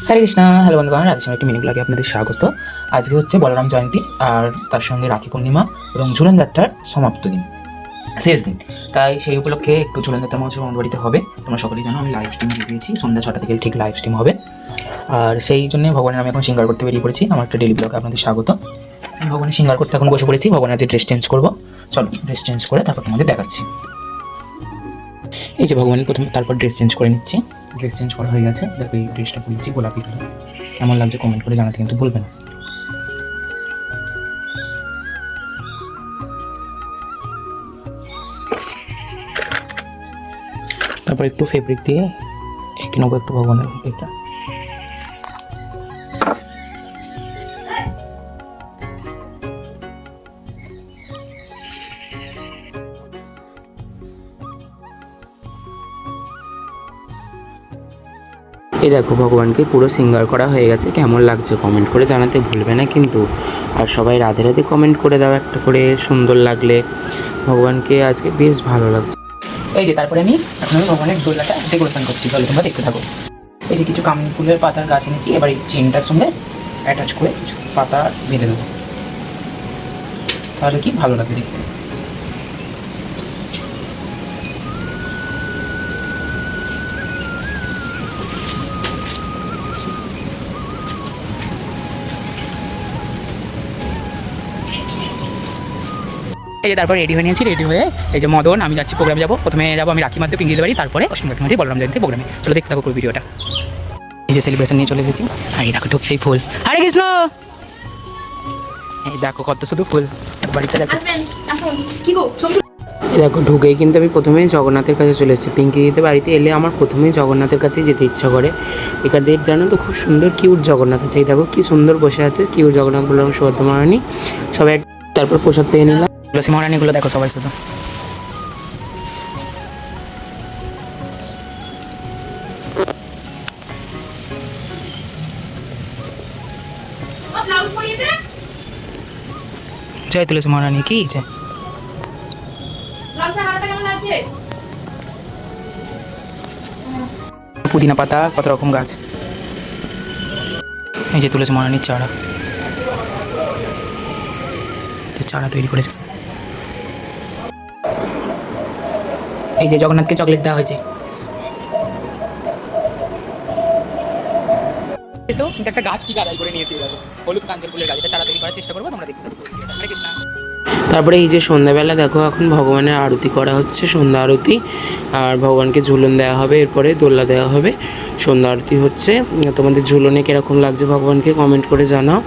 হরে Krishna. Hello বন্ধুগণ, রাধেশ্যাম একটি mini ব্লগে আপনাদের স্বাগত। আজকে হচ্ছে বলরাম জয়ন্তী আর তার সঙ্গে রাখি পূর্ণিমা এবং ঝুলন যাত্রার সমাপ্ত দিন, শেষ দিন। তাই সেই উপলক্ষে একটু ঝুলন যাত্রা মহোৎসব আমার বাড়িতে হবে। তোমরা সকলেই জানো আমি লাইভ স্ট্রিম দিয়ে দিয়েছি, সন্ধ্যা 6টা থেকে ঠিক লাইভ স্ট্রিম হবে। আর সেই জন্য ভগবানের আমি এখন সিঙ্গার করতে বেরিয়ে পড়েছি। আমার একটা ডেলি ব্লগে আপনাদের স্বাগত। আমি ভগবানের সিঙ্গার করতে এখন বসে পড়েছি। ভগবানের আজকে ড্রেস চেঞ্জ করবো। চলো ড্রেস চেঞ্জ করে তারপর তোমাদের দেখাচ্ছি। এই যে ভগবানের প্রথমে, তারপর ড্রেস চেঞ্জ করে নিচ্ছি। ড্রেস চেঞ্জ করা হয়ে গেছে। দেখো এই ড্রেসটা পরেছি গোলাপি কালার, কেমন লাগছে কমেন্ট করে জানাতে কিন্তু ভুলবে না। তারপর একটু ফেব্রিক দিয়ে এঁকে নেবো একটু ভগবানের এটা। এই দেখো ভগবানকে পুরো সিঙ্গার করা হয়ে গেছে। কেমন লাগছে কমেন্ট করে জানাতে ভুলবে না কিন্তু। আর সবাই রাধে রাধে কমেন্ট করে দাও একটা করে, সুন্দর লাগলে। ভগবানকে আজকে বেশ ভালো লাগছে। এই যে তারপরে আমি এখন ভগবানের দোলনাটা ডেকোরেশন করছি, তাহলে তোমরা দেখতে থাকো। এই যে কিছু কামিনী ফুলের পাতার গাছ এনেছি, এবার এই চেনটার সঙ্গে অ্যাটাচ করে কিছু পাতা বেঁধে দেবো, তাহলে কি ভালো লাগবে দেখতে। এই যে তারপর রেডি হয়ে নিয়েছি। রেডি হয়ে এই যে মদন, আমি যাচ্ছি প্রোগ্রামে যাবো। প্রথমে যাবো আমি রাখি মারতে পিঙ্গিদের বাড়ি, তারপরে অষ্টমী রাখি মারতে বলরাম জয়ন্তী প্রোগ্রামে। চলো দেখতে থাকো পুরো ভিডিওটা। এই যে সেলিব্রেশন নিয়ে চলে এসেছি। আর এই দেখো ঢুকতেই ফুল, হরে কৃষ্ণ। এই দেখো কত শুধু ফুল বাড়িতে। দেখো দেখো ঢুকেই কিন্তু আমি প্রথমেই জগন্নাথের কাছে চলে এসেছি। পিঙ্কি দিতে বাড়িতে এলে আমার প্রথমেই জগন্নাথের কাছে যেতে ইচ্ছা করে। এখান দিয়ে জানো তো খুব সুন্দর কিউট জগন্নাথ আছে। এই দেখো কি সুন্দর বসে আছে কিউট জগন্নাথ, বললাম সুভদ্রা মহারানী সবাই। তারপর প্রসাদ পেয়ে নিলাম। তুলসী মহারানীগুলো দেখো সবাই শুধু। জয় তুলসী মহারানী কি যে পুদিনা পাতা, কত রকম গাছ। এই যে তুলসী মহারানীর চারা, চারা তৈরি করেছে। এই যে জগন্নাথকে চকলেট দেওয়া হয়েছে। একটা গাছ কি গাদাই করে নিয়েছে, হলুদ কাঞ্চন ফুলের গাছ। এটা চারা তৈরি করার চেষ্টা করবো, তোমরা দেখতে থাকো। তারপরে এই যে সন্ধ্যাবেলা দেখো এখন ভগবানের আরতি করা হচ্ছে, সন্ধ্যা আরতি। আর ভগবানকে ঝুলন দেওয়া হবে, এরপরে দোল্লা দেওয়া হবে। সন্ধ্যা আরতি হচ্ছে। তোমাদের ঝুলনে কীরকম লাগছে ভগবানকে কমেন্ট করে জানাও।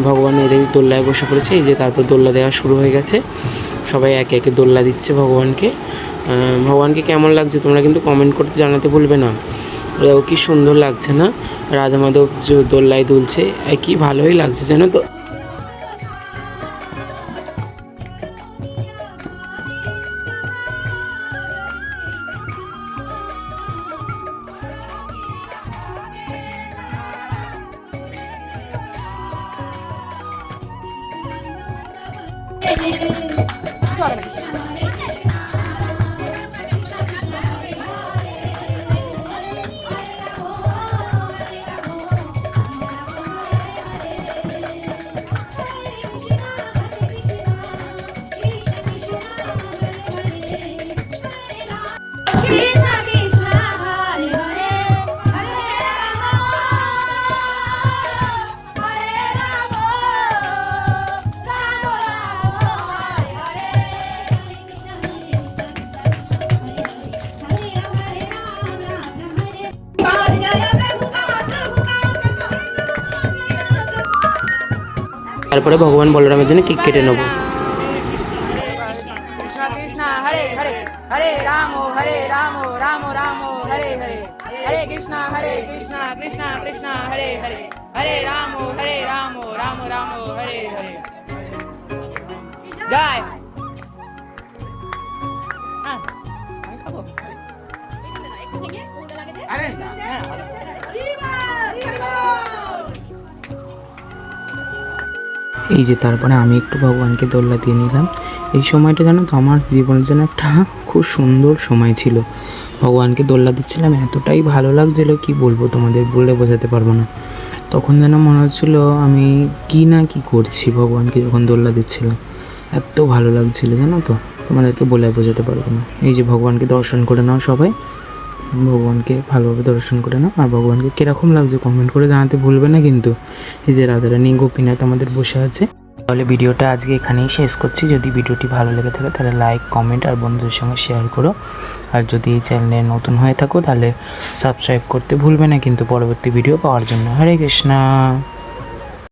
ভগবান এদের দোল্লায় বসে পড়েছে। এই যে তারপর দোল্লা দেওয়া শুরু হয়ে গেছে। সবাই একে একে দোল্লা দিচ্ছে ভগবানকে। ভগবানকে কেমন লাগছে তোমরা কিন্তু কমেন্ট করতে জানাতে ভুলবে না। ওরাও কি সুন্দর লাগছে না, রাধা মাধব দোল্লায় দুলছে, কি ভালোই লাগছে জানো তো। তারপরে ভগবান বলরামের জন্য কেক কেটে নেবো। কৃষ্ণ হরে হরে, হরে রাম রাম রাম হরে হরে, হরে কৃষ্ণ কৃষ্ণ কৃষ্ণ হরে হরে, হরে রাম রাম রাম হরে হরে। জয়। এই যে তারপরে আমি একটু ভগবানকে দোল্লা দিয়ে নিলাম। এই সময়টা জানো তো আমার জীবনের যেন একটা খুব সুন্দর সময় ছিল। ভগবানকে দোল্লা দিচ্ছিলাম, এতটাই ভালো লাগছিলো কি বলবো, তোমাদের বলে বোঝাতে পারবো না। তখন যেন মনে হচ্ছিল আমি কি না কি করছি ভগবানকে যখন দোল্লা দিচ্ছিলাম, এত ভালো লাগছিলো জানো তো, তোমাদেরকে বলে বোঝাতে পারবো না। এই যে ভগবানকে দর্শন করে নাও সবাই, ভগবানকে ভালোভাবে দর্শন করে নাও। আর ভগবানকে কীরকম লাগছে কমেন্ট করে জানাতে ভুলবে না কিন্তু। এই যে রাধারানী গোপীনাথ আমাদের বসে আছে। তাহলে ভিডিওটা আজকে এখানেই শেষ করছি। যদি ভিডিওটি ভালো লেগে থাকে তাহলে লাইক, কমেন্ট আর বন্ধুদের সঙ্গে শেয়ার করো। আর যদি এই চ্যানেলে নতুন হয়ে থাকো তাহলে সাবস্ক্রাইব করতে ভুলবে না কিন্তু পরবর্তী ভিডিও পাওয়ার জন্য। হরে কৃষ্ণা।